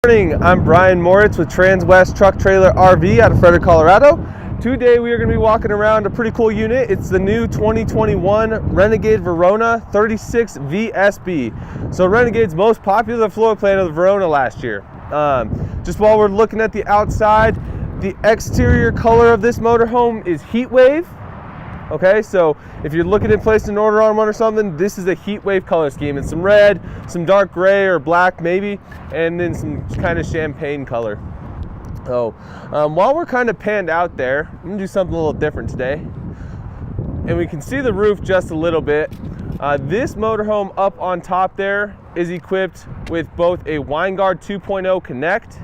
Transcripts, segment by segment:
Good morning, I'm Brian Moritz with Transwest Truck Trailer RV out of Frederick, Colorado. Today we are going to be walking around a pretty cool unit. It's the new 2021 Renegade Verona 36 VSB. So Renegade's most popular floor plan of the Verona last year. Just while we're looking at the outside, the exterior color of this motorhome is heat wave. Okay, so if you're looking at placing an order on one or something, this is a heat wave color scheme. It's some red, some dark gray or black maybe, and then some kind of champagne color. So while we're kind of panned out there, I'm gonna do something a little different today. And we can see the roof just a little bit. This motorhome up on top there is equipped with both a WineGuard 2.0 Connect.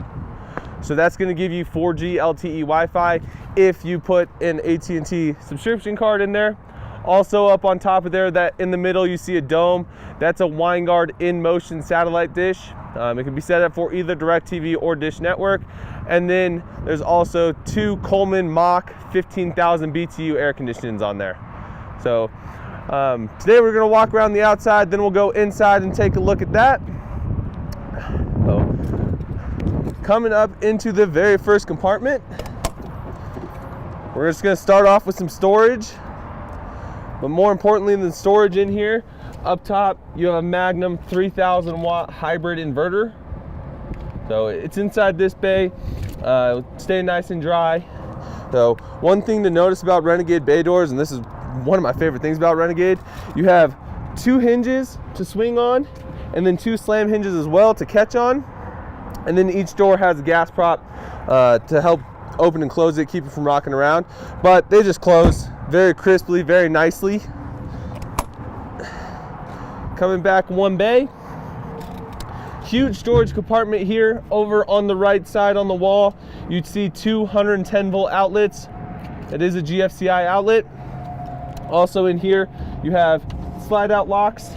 So that's going to give you 4G LTE Wi-Fi if you put an AT&T subscription card in there. Also up on top of there, that in the middle you see a dome. That's a WineGuard in-motion satellite dish. It can be set up for either DirecTV or Dish Network. And then there's also two Coleman Mach 15,000 BTU air conditionings on there. So today we're going to walk around the outside, then we'll go inside and take a look at that. Coming up into the very first compartment, we're just going to start off with some storage. But more importantly than storage in here, up top you have a Magnum 3000 watt hybrid inverter. So it's inside this bay, staying nice and dry. So one thing to notice about Renegade bay doors, and this is one of my favorite things about Renegade, you have two hinges to swing on and then two slam hinges as well to catch on. And then each door has a gas prop to help open and close it, keep it from rocking around. But they just close very crisply, very nicely. Coming back one bay. Huge storage compartment here. Over on the right side on the wall, you'd see 210 volt outlets. It is a GFCI outlet. Also in here, you have slide out locks.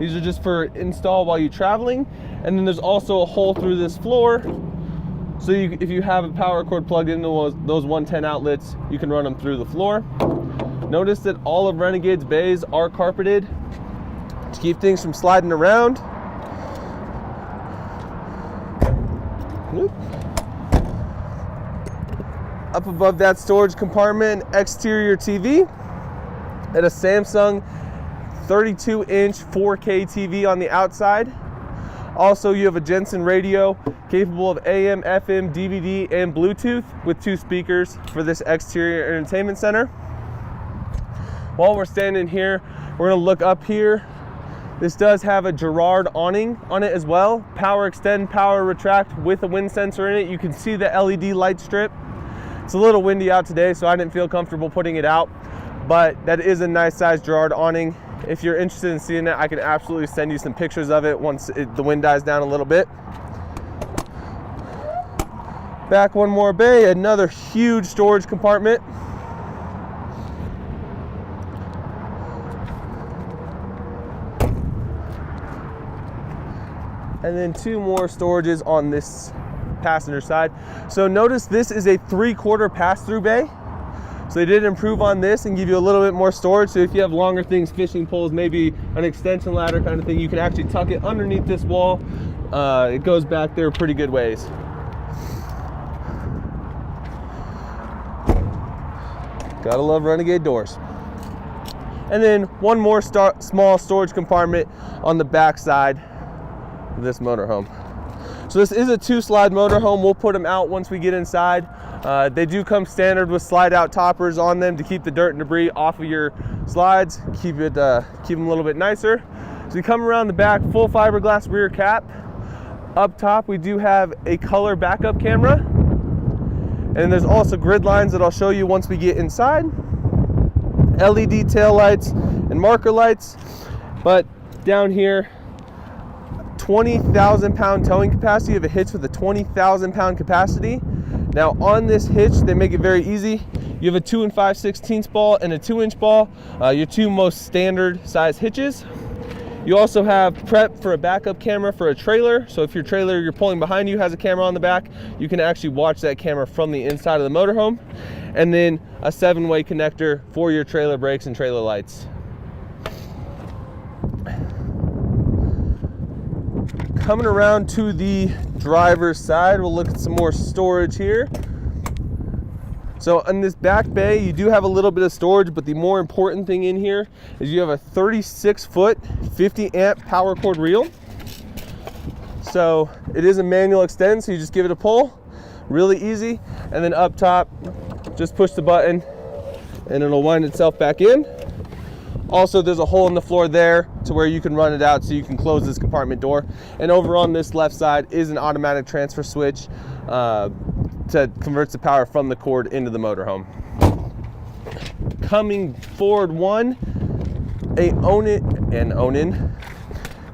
These are just for install while you're traveling. And then there's also a hole through this floor. So if you have a power cord plugged into those 110 outlets, you can run them through the floor. Notice that all of Renegade's bays are carpeted to keep things from sliding around. Whoop. Up above that storage compartment, exterior TV and a Samsung 32-inch 4K TV on the outside. Also, you have a Jensen radio capable of AM, FM, DVD, and Bluetooth with two speakers for this exterior entertainment center. While we're standing here, we're going to look up here. This does have a Girard awning on it as well. Power extend, power retract with a wind sensor in it. You can see the LED light strip. It's a little windy out today, so I didn't feel comfortable putting it out, but that is a nice size Girard awning. If you're interested in seeing it, I can absolutely send you some pictures of it once the wind dies down a little bit. Back one more bay, another huge storage compartment. And then two more storages on this passenger side. So notice this is a 3/4 pass-through bay. So they did improve on this and give you a little bit more storage. So if you have longer things, fishing poles, maybe an extension ladder kind of thing, you can actually tuck it underneath this wall. It goes back there pretty good ways. Gotta love Renegade doors. And then one more small storage compartment on the back side of this motorhome. So this is a 2-slide motorhome. We'll put them out once we get inside. They do come standard with slide out toppers on them to keep the dirt and debris off of your slides, keep them a little bit nicer. So we come around the back, full fiberglass rear cap. Up top we do have a color backup camera, and there's also grid lines that I'll show you once we get inside. LED tail lights and marker lights. But down here, 20,000 pound towing capacity. You have a hitch with a 20,000 pound capacity. Now on this hitch, they make it very easy. You have a 2 5/16 ball and a 2-inch ball, your two most standard size hitches. You also have prep for a backup camera for a trailer. So if your trailer you're pulling behind you has a camera on the back, you can actually watch that camera from the inside of the motorhome. And then a 7-way connector for your trailer brakes and trailer lights. Coming around to the driver's side, we'll look at some more storage here. So in this back bay, you do have a little bit of storage, but the more important thing in here is you have a 36-foot, 50-amp power cord reel. So it is a manual extend, so you just give it a pull, really easy. And then up top, just push the button and it'll wind itself back in. Also, there's a hole in the floor there to where you can run it out so you can close this compartment door. And over on this left side is an automatic transfer switch that converts the power from the cord into the motorhome. Coming forward one, a Onan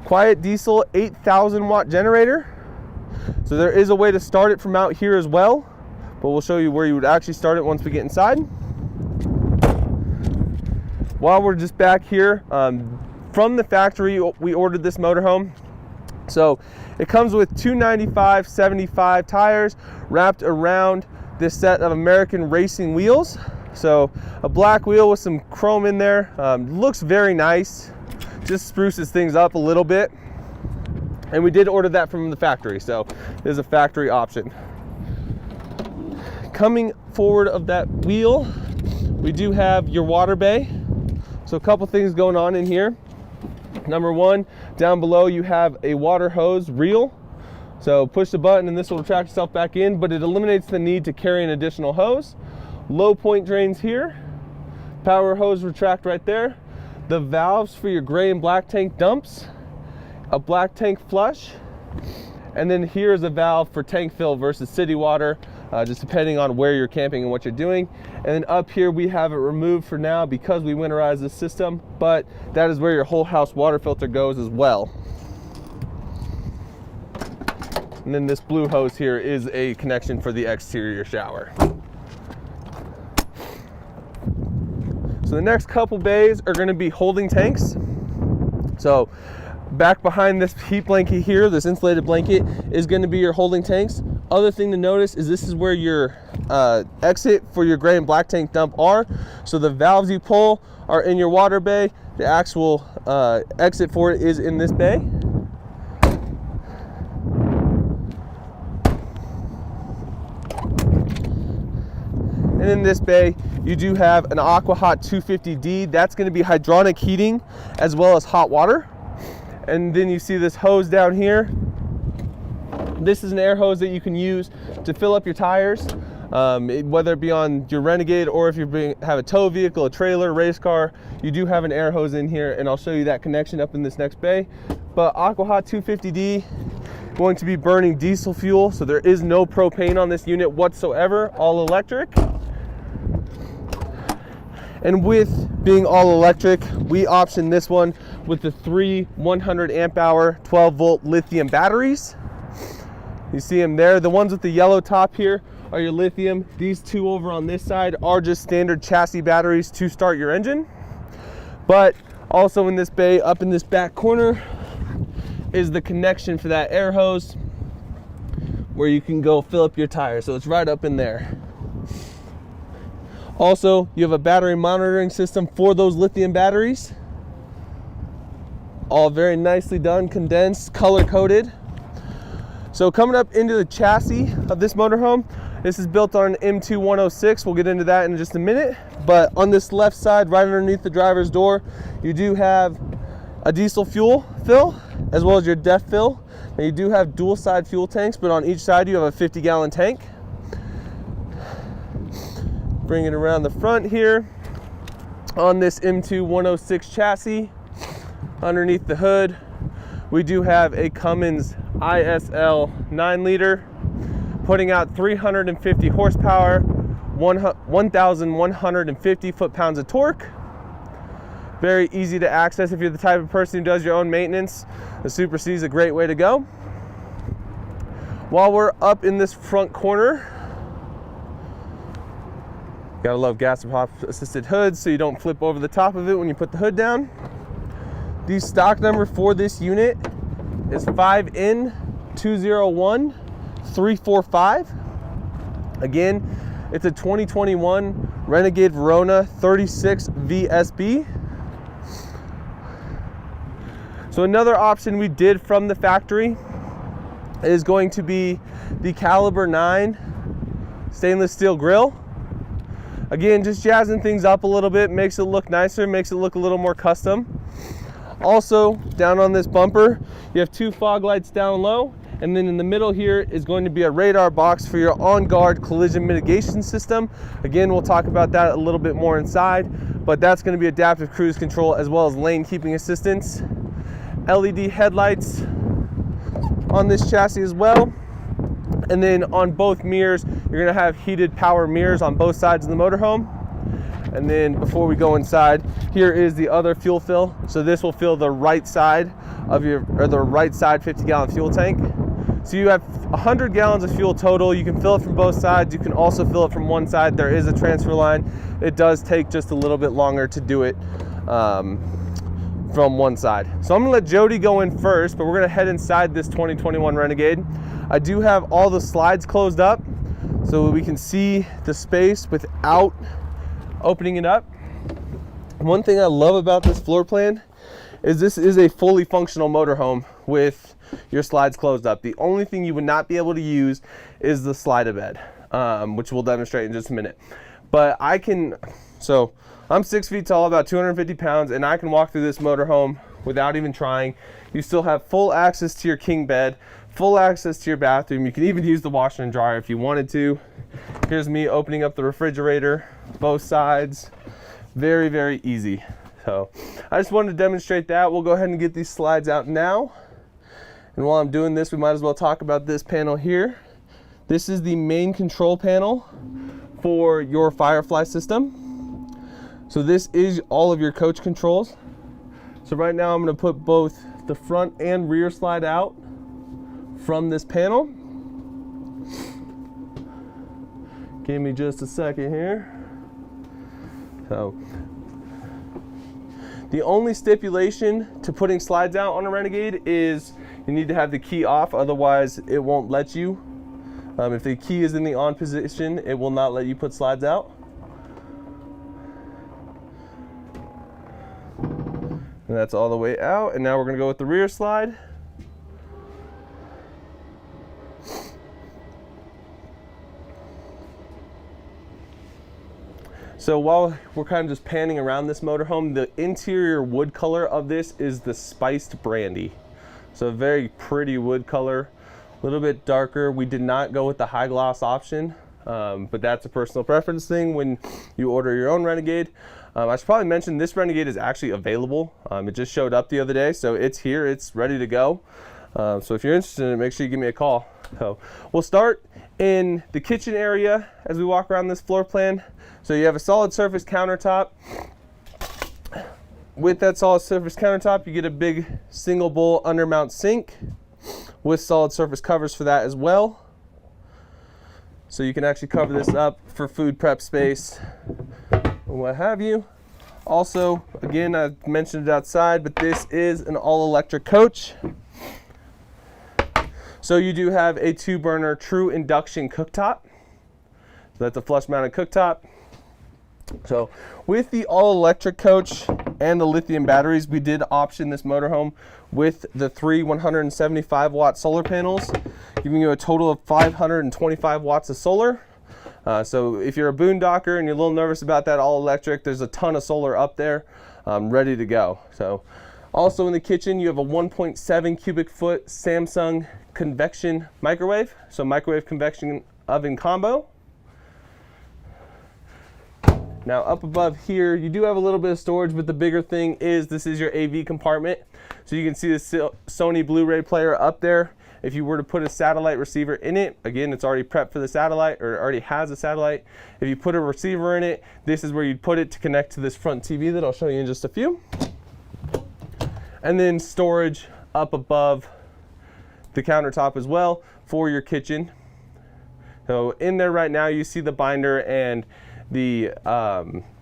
quiet diesel 8,000 watt generator. So there is a way to start it from out here as well, but we'll show you where you would actually start it once we get inside. While we're just back here, from the factory, we ordered this motorhome. So it comes with 295/75 tires wrapped around this set of American racing wheels. So a black wheel with some chrome in there. Looks very nice, just spruces things up a little bit. And we did order that from the factory, so there's a factory option. Coming forward of that wheel, we do have your water bay. So a couple things going on in here. Number one, down below you have a water hose reel. So push the button and this will retract itself back in, but it eliminates the need to carry an additional hose. Low point drains here. Power hose retract right there. The valves for your gray and black tank dumps. A black tank flush. And then here's a valve for tank fill versus city water, just depending on where you're camping and what you're doing. And then up here we have it removed for now because we winterized this system, but that is where your whole house water filter goes as well. And then this blue hose here is a connection for the exterior shower. So the next couple bays are going to be holding tanks. So back behind this heat blanket here, this insulated blanket, is going to be your holding tanks. Other thing to notice is this is where your exit for your gray and black tank dump are. So the valves you pull are in your water bay. The actual exit for it is in this bay. And in this bay, you do have an AquaHot 250D. That's going to be hydronic heating as well as hot water. And then you see this hose down here. This is an air hose that you can use to fill up your tires, whether it be on your Renegade or if you have a tow vehicle, a trailer, race car, you do have an air hose in here, and I'll show you that connection up in this next bay. But AquaHot 250D, going to be burning diesel fuel, so there is no propane on this unit whatsoever, all electric. And with being all electric, we option this one with the 3 100 amp hour 12 volt lithium batteries. You see them there. The ones with the yellow top here are your lithium. These two over on this side are just standard chassis batteries to start your engine. But also in this bay, up in this back corner, is the connection for that air hose where you can go fill up your tires. So it's right up in there. Also, you have a battery monitoring system for those lithium batteries. All very nicely done, condensed, color coded. So coming up into the chassis of this motorhome, this is built on an M2 We'll get into that in just a minute. But on this left side, right underneath the driver's door, you do have a diesel fuel fill as well as your DEF fill. Now you do have dual side fuel tanks, but on each side you have a 50-gallon tank. Bring it around the front here. On this M2 chassis, underneath the hood, we do have a Cummins ISL 9-liter, putting out 350 horsepower, 1,150 foot-pounds of torque. Very easy to access if you're the type of person who does your own maintenance. The Super C is a great way to go. While we're up in this front corner, gotta love gas and pop assisted hoods so you don't flip over the top of it when you put the hood down. The stock number for this unit is 5N201345. Again, it's a 2021 Renegade Verona 36 VSB. So another option we did from the factory is going to be the caliber 9 stainless steel grill. Again, just jazzing things up a little bit, makes it look nicer, makes it look a little more custom. Also, down on this bumper, you have 2 fog lights down low, and then in the middle here is going to be a radar box for your on-guard collision mitigation system. Again, we'll talk about that a little bit more inside, but that's going to be adaptive cruise control as well as lane keeping assistance. LED headlights on this chassis as well. And then on both mirrors, you're going to have heated power mirrors on both sides of the motorhome. And then before we go inside, here is the other fuel fill. So this will fill the right side of the right side 50-gallon fuel tank. So you have 100 gallons of fuel total. You can fill it from both sides. You can also fill it from one side. There is a transfer line. It does take just a little bit longer to do it from one side. So I'm gonna let Jody go in first, but we're gonna head inside this 2021 Renegade. I do have all the slides closed up so we can see the space without opening it up. One thing I love about this floor plan is this is a fully functional motorhome with your slides closed up. The only thing you would not be able to use is the slide-a-bed, which we'll demonstrate in just a minute. But so I'm 6 feet tall, about 250 pounds, and I can walk through this motorhome without even trying. You still have full access to your king bed, full access to your bathroom. You can even use the washer and dryer if you wanted to. Here's me opening up the refrigerator, both sides. Very, very easy. So I just wanted to demonstrate that. We'll go ahead and get these slides out now. And while I'm doing this, we might as well talk about this panel here. This is the main control panel for your Firefly system. So this is all of your coach controls. So right now I'm going to put both the front and rear slide out from this panel. Give me just a second here. So the only stipulation to putting slides out on a Renegade is you need to have the key off, otherwise it won't let you. If the key is in the on position, it will not let you put slides out. And that's all the way out. And now we're going to go with the rear slide. So while we're kind of just panning around this motorhome, the interior wood color of this is the spiced brandy. So a very pretty wood color, a little bit darker. We did not go with the high gloss option, but that's a personal preference thing when you order your own Renegade. I should probably mention this Renegade is actually available. It just showed up the other day, so it's here, it's ready to go. So if you're interested in it, make sure you give me a call. So we'll start in the kitchen area as we walk around this floor plan. So you have a solid surface countertop. With that solid surface countertop, you get a big single bowl undermount sink with solid surface covers for that as well. So you can actually cover this up for food prep space and what have you. Also, again, I mentioned it outside, but this is an all-electric coach. So you do have a 2-burner true induction cooktop. So that's a flush-mounted cooktop. So with the all-electric coach and the lithium batteries, we did option this motorhome with the 3 175-watt solar panels, giving you a total of 525 watts of solar. So if you're a boondocker and you're a little nervous about that all-electric, there's a ton of solar up there ready to go. So also in the kitchen, you have a 1.7 cubic foot Samsung convection microwave, so microwave convection oven combo. Now up above here, you do have a little bit of storage, but the bigger thing is this is your AV compartment. So you can see the Sony Blu-ray player up there. If you were to put a satellite receiver in it, again, it's already prepped for the satellite, or it already has a satellite. If you put a receiver in it, this is where you'd put it to connect to this front TV that I'll show you in just a few. And then storage up above the countertop as well for your kitchen. So in there right now, you see the binder and the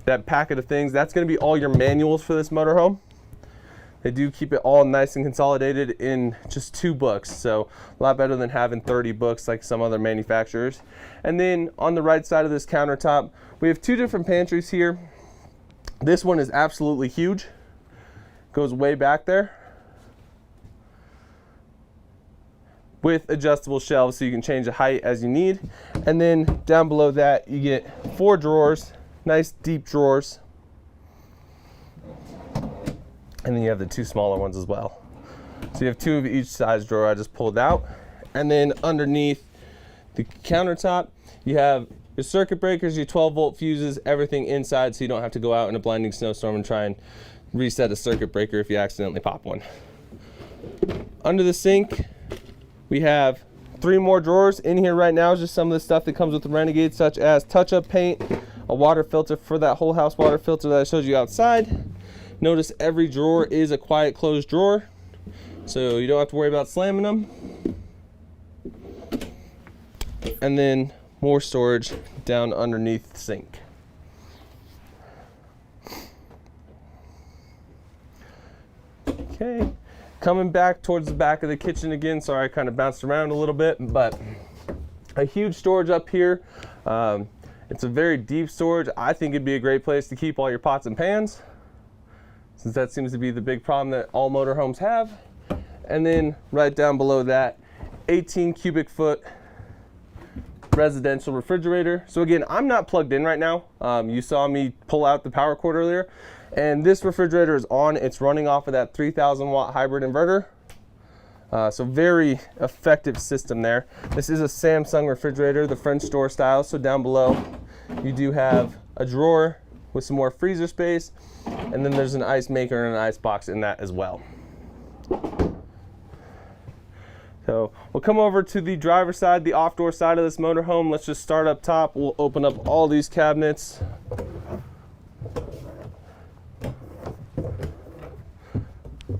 that packet of things. That's going to be all your manuals for this motorhome. They do keep it all nice and consolidated in just 2 books, so a lot better than having 30 books like some other manufacturers. And then on the right side of this countertop, we have 2 different pantries here. This one is absolutely huge, goes way back there. with adjustable shelves so you can change the height as you need. And then down below that you get 4 drawers, nice deep drawers. And then you have the 2 smaller ones as well. So you have 2 of each size drawer I just pulled out. And then underneath the countertop, you have your circuit breakers, your 12-volt fuses, everything inside, so you don't have to go out in a blinding snowstorm and try and reset a circuit breaker if you accidentally pop one. Under the sink, we have 3 more drawers. In here right now is just some of the stuff that comes with the Renegade, such as touch-up paint, a water filter for that whole house water filter that I showed you outside. Notice every drawer is a quiet closed drawer, so you don't have to worry about slamming them. And then more storage down underneath the sink. Okay, coming back towards the back of the kitchen again. Sorry, I kind of bounced around a little bit, but a huge storage up here. It's a very deep storage. I think it'd be a great place to keep all your pots and pans, since that seems to be the big problem that all motorhomes have. And then right down below that, 18 cubic foot residential refrigerator. So again, I'm not plugged in right now. You saw me pull out the power cord earlier, and this refrigerator is on. It's running off of that 3,000 watt hybrid inverter. So very effective system there. This is a Samsung refrigerator, the French door style. So down below, you do have a drawer with some more freezer space, and then there's an ice maker and an ice box in that as well. So we'll come over to the driver's side, the off-door side of this motorhome. Let's just start up top. We'll open up all these cabinets.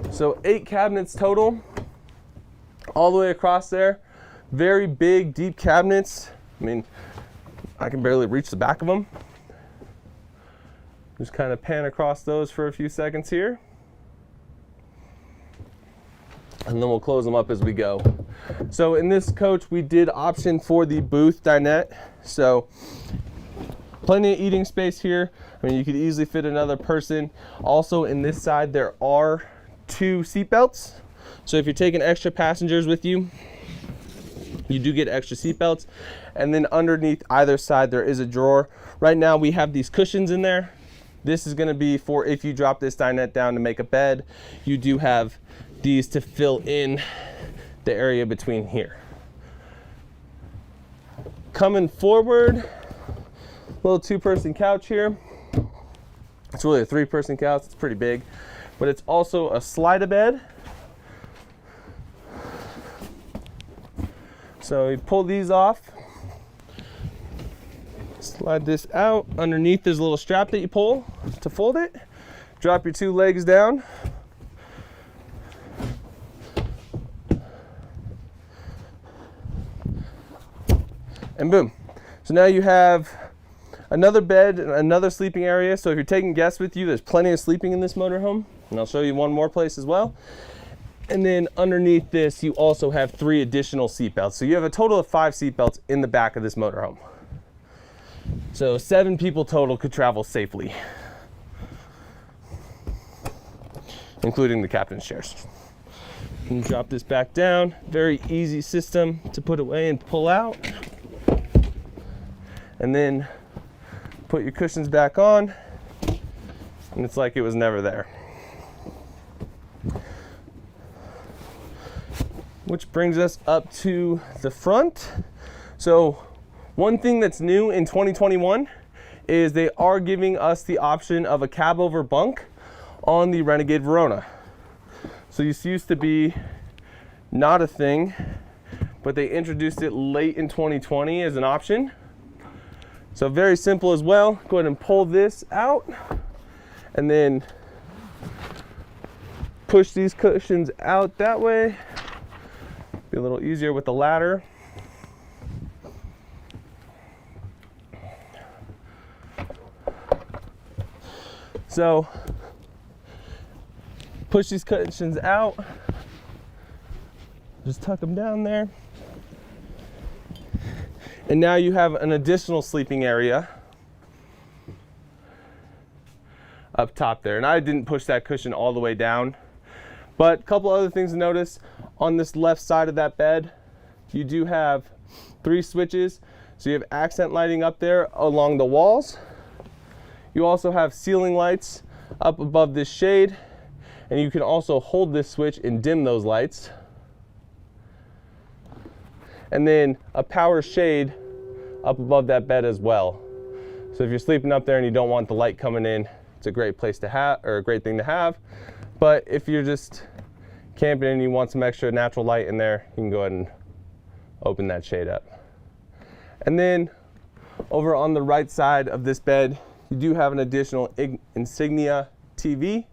So 8 cabinets total, all the way across there. Very big, deep cabinets. I mean, I can barely reach the back of them. Just kind of pan across those for a few seconds here. And then we'll close them up as we go. So in this coach, we did option for the booth dinette. So plenty of eating space here. I mean, you could easily fit another person. Also in this side, there are 2 seat belts. So if you're taking extra passengers with you, you do get extra seat belts. And then underneath either side, there is a drawer. Right now we have these cushions in there. This is gonna be for if you drop this dinette down to make a bed. You do have these to fill in the area between here. Coming forward, little 2-person couch here. It's really a 3-person couch, it's pretty big, but it's also a slide-a-bed. So you pull these off, slide this out. Underneath there's a little strap that you pull to fold it. Drop your 2 legs down. And boom. So now you have another bed and another sleeping area. So if you're taking guests with you, there's plenty of sleeping in this motorhome. And I'll show you one more place as well. And then underneath this, you also have 3 additional seat belts. So you have a total of 5 seat belts in the back of this motorhome. So 7 people total could travel safely, including the captain's chairs. And drop this back down. Very easy system to put away and pull out. And then put your cushions back on, and it's like it was never there. Which brings us up to the front. So one thing that's new in 2021 is they are giving us the option of a cab over bunk on the Renegade Verona. So this used to be not a thing, but they introduced it late in 2020 as an option. So very simple as well. Go ahead and pull this out and then push these cushions out that way. Be a little easier with the ladder. So push these cushions out. Just tuck them down there. And now you have an additional sleeping area up top there. And I didn't push that cushion all the way down. But a couple other things to notice. On this left side of that bed, you do have 3 switches. So you have accent lighting up there along the walls. You also have ceiling lights up above this shade, and you can also hold this switch and dim those lights. And then a power shade up above that bed as well. So if you're sleeping up there and you don't want the light coming in, it's a great place to have, or a great thing to have. But if you're just camping and you want some extra natural light in there, you can go ahead and open that shade up. And then over on the right side of this bed, you do have an additional Insignia TV,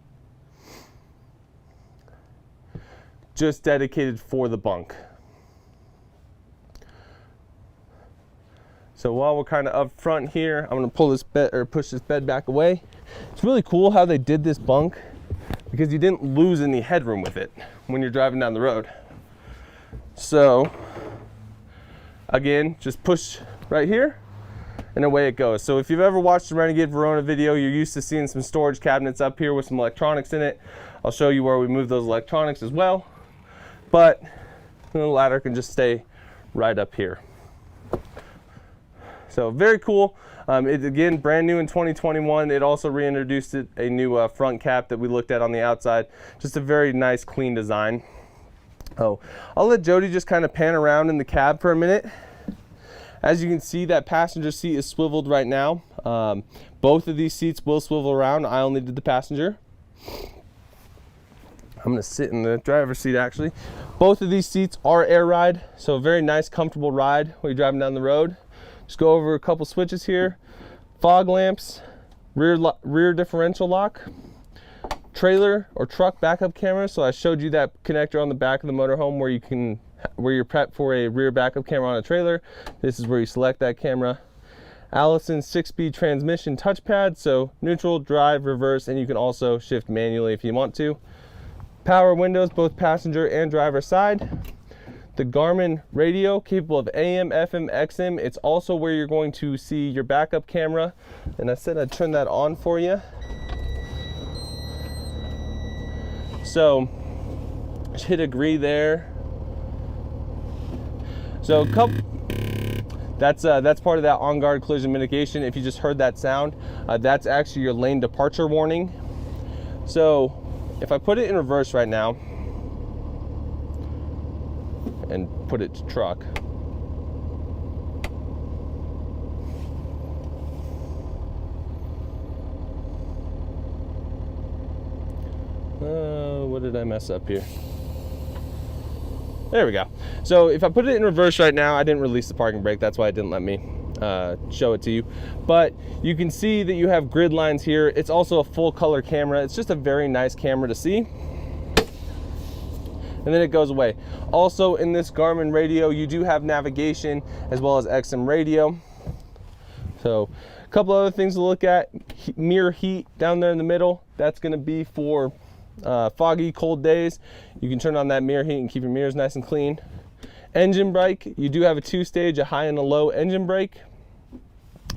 just dedicated for the bunk. So while we're kind of up front here, I'm gonna pull this bed, or push this bed back away. It's really cool how they did this bunk, because you didn't lose any headroom with it when you're driving down the road. So again, just push right here and away it goes. So if you've ever watched the Renegade Verona video, you're used to seeing some storage cabinets up here with some electronics in it. I'll show you where we move those electronics as well. But the ladder can just stay right up here. So very cool. It's again brand new in 2021. It also reintroduced a new front cap that we looked at on the outside. Just a very nice, clean design. Oh, I'll let Jody just kind of pan around in the cab for a minute. As you can see, that passenger seat is swiveled right now. Both of these seats will swivel around. I only did the passenger. I'm gonna sit in the driver's seat actually. Both of these seats are air ride, so a very nice, comfortable ride when you're driving down the road. Just go over a couple switches here. Fog lamps, rear differential lock, trailer or truck backup camera. So I showed you that connector on the back of the motorhome where you're prepped for a rear backup camera on a trailer. This is where you select that camera. Allison's 6-speed transmission touchpad, so neutral, drive, reverse, and you can also shift manually if you want to. Power windows, both passenger and driver side. The Garmin radio, capable of AM, FM, XM. It's also where you're going to see your backup camera. And I said I'd turn that on for you. So, just hit agree there. So, that's part of that on-guard collision mitigation. If you just heard that sound, that's actually your lane departure warning. So, if I put it in reverse right now, and put it to truck. What did I mess up here? There we go. So if I put it in reverse right now, I didn't release the parking brake. That's why it didn't let me show it to you. But you can see that you have grid lines here. It's also a full color camera. It's just a very nice camera to see. And then it goes away. Also in this Garmin radio, you do have navigation as well as XM radio. So a couple other things to look at. Mirror heat down there in the middle. That's gonna be for foggy, cold days. You can turn on that mirror heat and keep your mirrors nice and clean. Engine brake, you do have a 2-stage, a high and a low engine brake.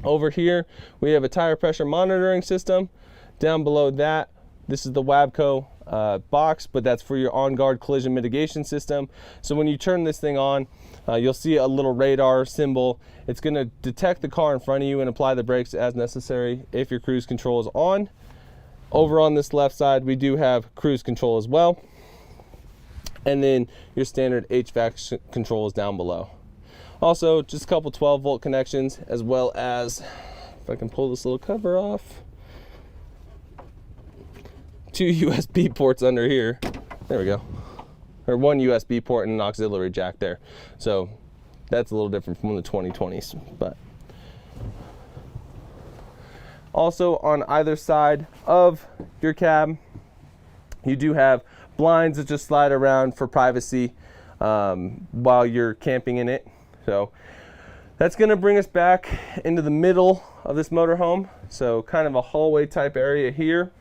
Over here, we have a tire pressure monitoring system. Down below that, this is the Wabco box, but that's for your on-guard collision mitigation system. So when you turn this thing on, you'll see a little radar symbol. It's going to detect the car in front of you and apply the brakes as necessary if your cruise control is on. Over on this left side, we do have cruise control as well. And then your standard HVAC control is down below. Also, just a couple 12-volt connections, as well as, if I can pull this little cover off, 2 USB ports under here. There we go. Or 1 USB port and an auxiliary jack there. So that's a little different from the 2020s. But also on either side of your cab, you do have blinds that just slide around for privacy while you're camping in it. So that's going to bring us back into the middle of this motorhome. So kind of a hallway type area here.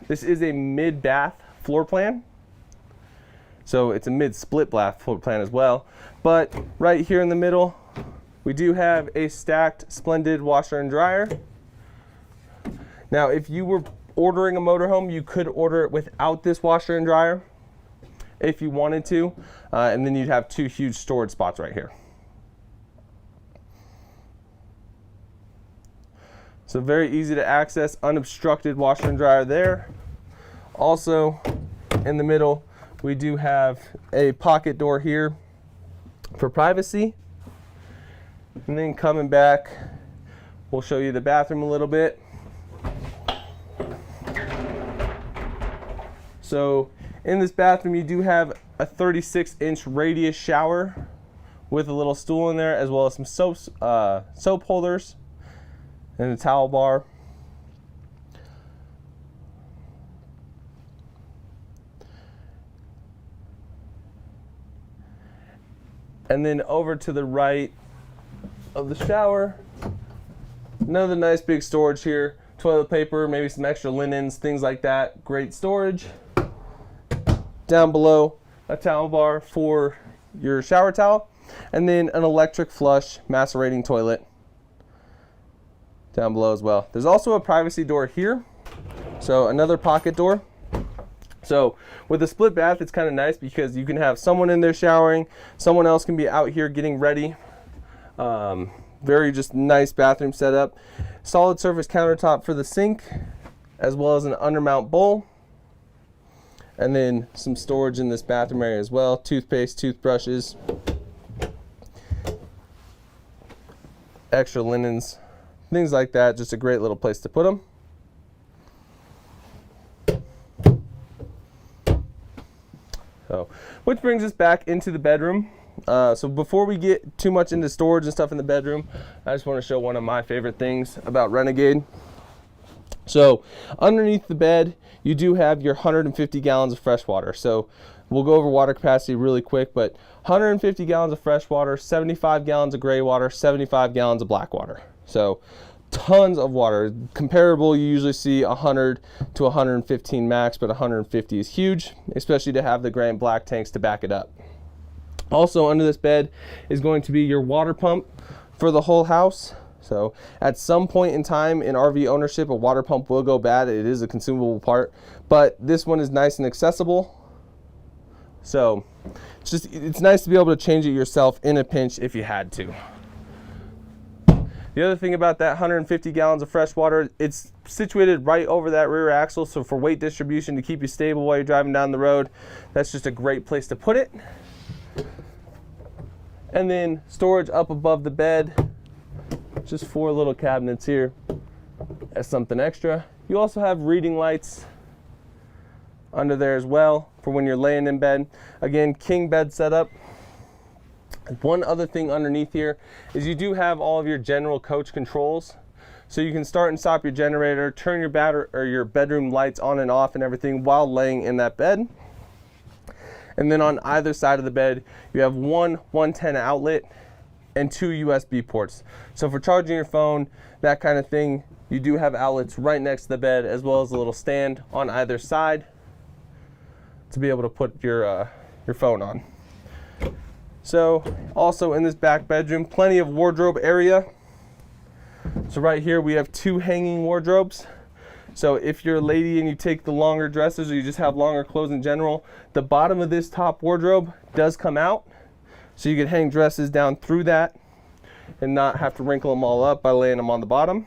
This is a mid-bath floor plan. So it's a mid-split bath floor plan as well. But right here in the middle, we do have a stacked Splendid washer and dryer. Now, if you were ordering a motorhome, you could order it without this washer and dryer. if you wanted to, and then you'd have 2 huge storage spots right here. So very easy to access, unobstructed washer and dryer there. Also in the middle, we do have a pocket door here for privacy. And then coming back, we'll show you the bathroom a little bit. So in this bathroom, you do have a 36-inch radius shower with a little stool in there, as well as some soap holders and a towel bar. And then over to the right of the shower, another nice big storage here. Toilet paper, maybe some extra linens, things like that. Great storage. Down below, a towel bar for your shower towel, and then an electric flush macerating toilet down below as well. There's also a privacy door here, so another pocket door. So with a split bath, it's kind of nice because you can have someone in there showering, someone else can be out here getting ready. Very just nice bathroom setup. Solid surface countertop for the sink, as well as an undermount bowl. And then some storage in this bathroom area as well. Toothpaste, toothbrushes, extra linens, things like that. Just a great little place to put them. So, which brings us back into the bedroom. So before we get too much into storage and stuff in the bedroom, I just want to show one of my favorite things about Renegade. So underneath the bed, you do have your 150 gallons of fresh water. So we'll go over water capacity really quick, but 150 gallons of fresh water, 75 gallons of gray water, 75 gallons of black water. So tons of water. Comparable, you usually see 100 to 115 max, but 150 is huge, especially to have the gray and black tanks to back it up. Also under this bed is going to be your water pump for the whole house. So at some point in time in RV ownership, a water pump will go bad. It is a consumable part, but this one is nice and accessible. So it's nice to be able to change it yourself in a pinch if you had to. The other thing about that 150 gallons of fresh water, it's situated right over that rear axle. So for weight distribution, to keep you stable while you're driving down the road, that's just a great place to put it. And then storage up above the bed, just 4 little cabinets here as something extra. You also have reading lights under there as well for when you're laying in bed. Again, king bed setup. One other thing underneath here is you do have all of your general coach controls. So you can start and stop your generator, turn your bedroom lights on and off and everything while laying in that bed. And then on either side of the bed, you have one 110 outlet and 2 USB ports. So for charging your phone, that kind of thing, you do have outlets right next to the bed, as well as a little stand on either side to be able to put your phone on. So also in this back bedroom, plenty of wardrobe area. So right here we have 2 hanging wardrobes. So if you're a lady and you take the longer dresses, or you just have longer clothes in general, the bottom of this top wardrobe does come out. So you could hang dresses down through that and not have to wrinkle them all up by laying them on the bottom.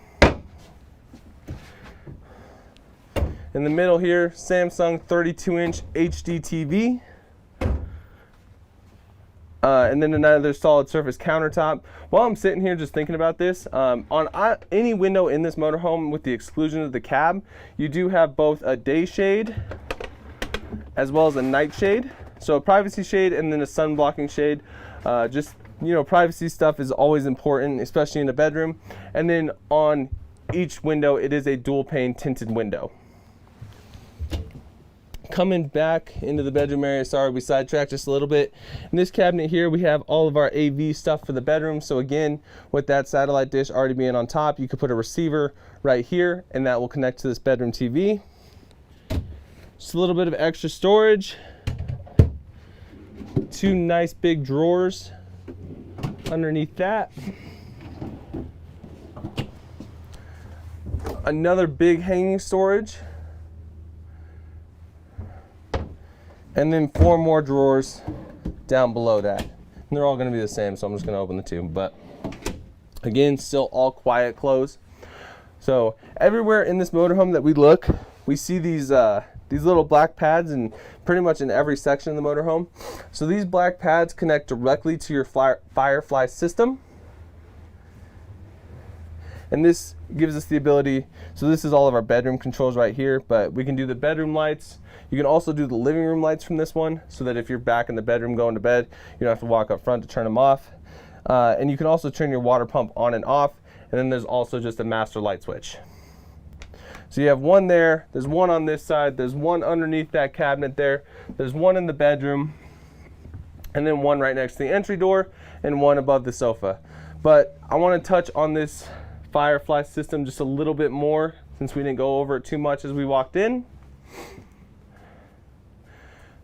In the middle here, Samsung 32-inch HD TV. And then another solid surface countertop. While I'm sitting here just thinking about this, on any window in this motorhome, with the exclusion of the cab, you do have both a day shade as well as a night shade. So a privacy shade and then a sun blocking shade. Just, you know, privacy stuff is always important, especially in a bedroom. And then on each window, it is a dual pane tinted window. Coming back into the bedroom area, sorry we sidetracked just a little bit. In this cabinet here, we have all of our AV stuff for the bedroom. So again, with that satellite dish already being on top, you could put a receiver right here and that will connect to this bedroom TV. Just a little bit of extra storage. 2 nice big drawers underneath that. Another big hanging storage. and then 4 more drawers down below that. And they're all going to be the same, so I'm just going to open the 2. But again, still all quiet close. So everywhere in this motorhome that we look, we see these little black pads, and pretty much in every section of the motorhome. So these black pads connect directly to your Firefly system. And this gives us the ability, so this is all of our bedroom controls right here, but we can do the bedroom lights. You can also do the living room lights from this one, so that if you're back in the bedroom going to bed, you don't have to walk up front to turn them off. And you can also turn your water pump on and off, and then there's also just a master light switch. So you have one there, there's one on this side, there's one underneath that cabinet there, there's one in the bedroom, and then one right next to the entry door, and one above the sofa. But I want to touch on this Firefly system just a little bit more, since we didn't go over it too much as we walked in.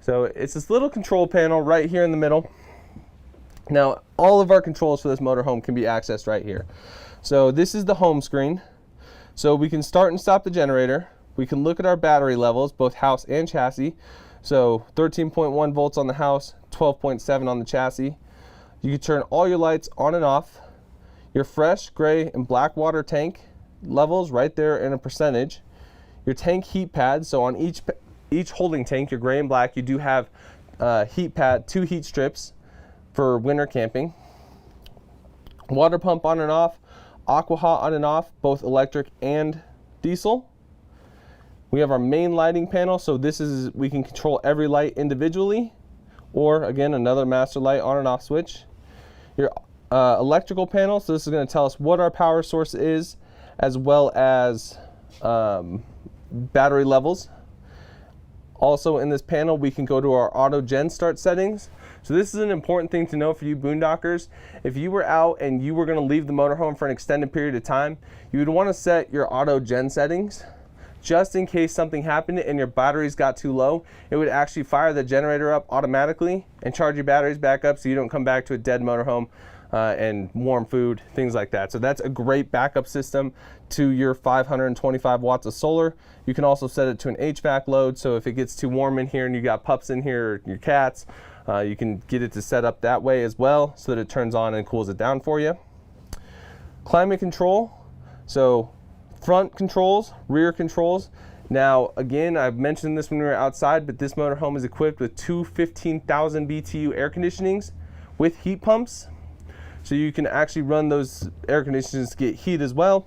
So it's this little control panel right here in the middle. Now all of our controls for this motorhome can be accessed right here. So this is the home screen. So we can start and stop the generator. We can look at our battery levels, both house and chassis. So 13.1 volts on the house, 12.7 on the chassis. You can turn all your lights on and off. Your fresh, gray, and black water tank levels right there in a percentage. Your tank heat pads, so on each holding tank, your gray and black, you do have heat pad, 2 heat strips for winter camping. Water pump on and off, aqua hot on and off, both electric and diesel. We have our main lighting panel, so this is, we can control every light individually, or again, another master light on and off switch. Your electrical panel, so this is going to tell us what our power source is, as well as battery levels. Also in this panel, we can go to our auto gen start settings. So this is an important thing to know for you boondockers. If you were out and you were going to leave the motorhome for an extended period of time, you would want to set your auto gen settings, just in case something happened and your batteries got too low. It would actually fire the generator up automatically and charge your batteries back up, so you don't come back to a dead motorhome and warm food, things like that. So that's a great backup system to your 525 watts of solar. You can also set it to an HVAC load, so if it gets too warm in here and you got pups in here, or your cats, you can get it to set up that way as well, so that it turns on and cools it down for you. Climate control, so front controls, rear controls. Now again, I've mentioned this when we were outside, but this motorhome is equipped with 2 15,000 BTU air conditionings with heat pumps. So you can actually run those air conditioners to get heat as well.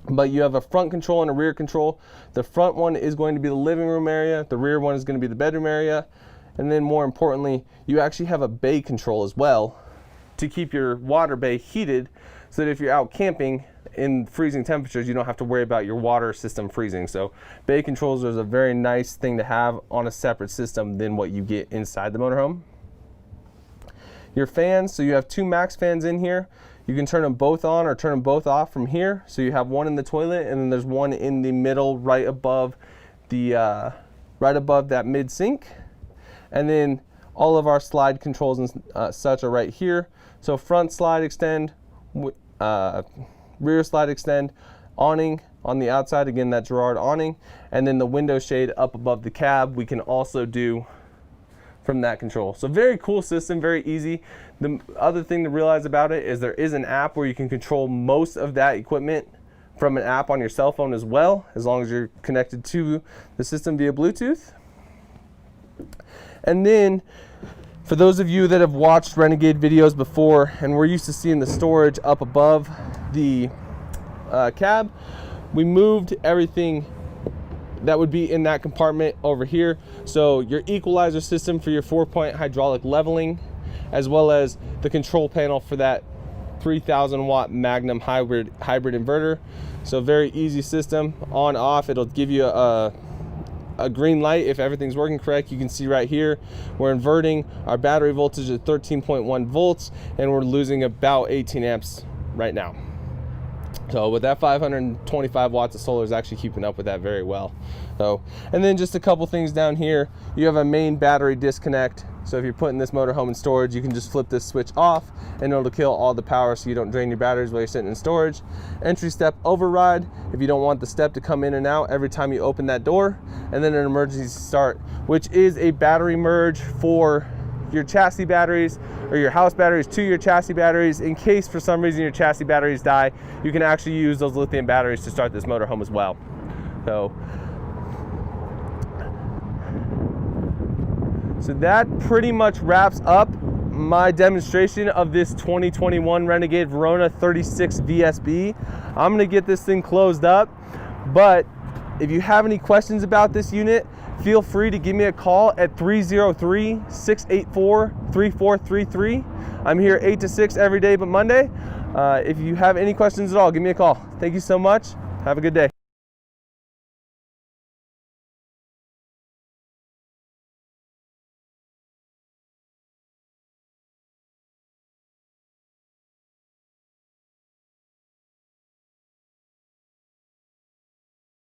But you have a front control and a rear control. The front one is going to be the living room area. The rear one is going to be the bedroom area. And then more importantly, you actually have a bay control as well to keep your water bay heated, so that if you're out camping in freezing temperatures, you don't have to worry about your water system freezing. So bay controls is a very nice thing to have on a separate system than what you get inside the motorhome. Your fans, so you have 2 max fans in here. You can turn them both on or turn them both off from here. So you have one in the toilet, and then there's one in the middle right above the that mid sink. And then all of our slide controls and such are right here. So front slide extend, rear slide extend, awning on the outside, again that Girard awning, and then the window shade up above the cab we can also do from that control. So very cool system, very easy. The other thing to realize about it is there is an app where you can control most of that equipment from an app on your cell phone as well, as long as you're connected to the system via Bluetooth. And then for those of you that have watched Renegade videos before and we're used to seeing the storage up above the cab, we moved everything that would be in that compartment over here. So your equalizer system for your 4-point hydraulic leveling, as well as the control panel for that 3,000 watt Magnum hybrid inverter. So very easy system, on off. It'll give you a green light if everything's working correct. You can see right here we're inverting our battery voltage at 13.1 volts and we're losing about 18 amps right now. So with that 525 watts of solar is actually keeping up with that very well. So, and then just a couple things down here. You have a main battery disconnect. So if you're putting this motorhome in storage, you can just flip this switch off and it'll kill all the power so you don't drain your batteries while you're sitting in storage. Entry step override, if you don't want the step to come in and out every time you open that door. And then an emergency start, which is a battery merge for your chassis batteries or your house batteries to your chassis batteries. In case for some reason your chassis batteries die, you can actually use those lithium batteries to start this motorhome as well. So that pretty much wraps up my demonstration of this 2021 Renegade Verona 36 VSB. I'm gonna get this thing closed up, but if you have any questions about this unit, feel free to give me a call at 303-684-3433. I'm here 8 to 6 every day but Monday. If you have any questions at all, give me a call. Thank you so much. Have a good day.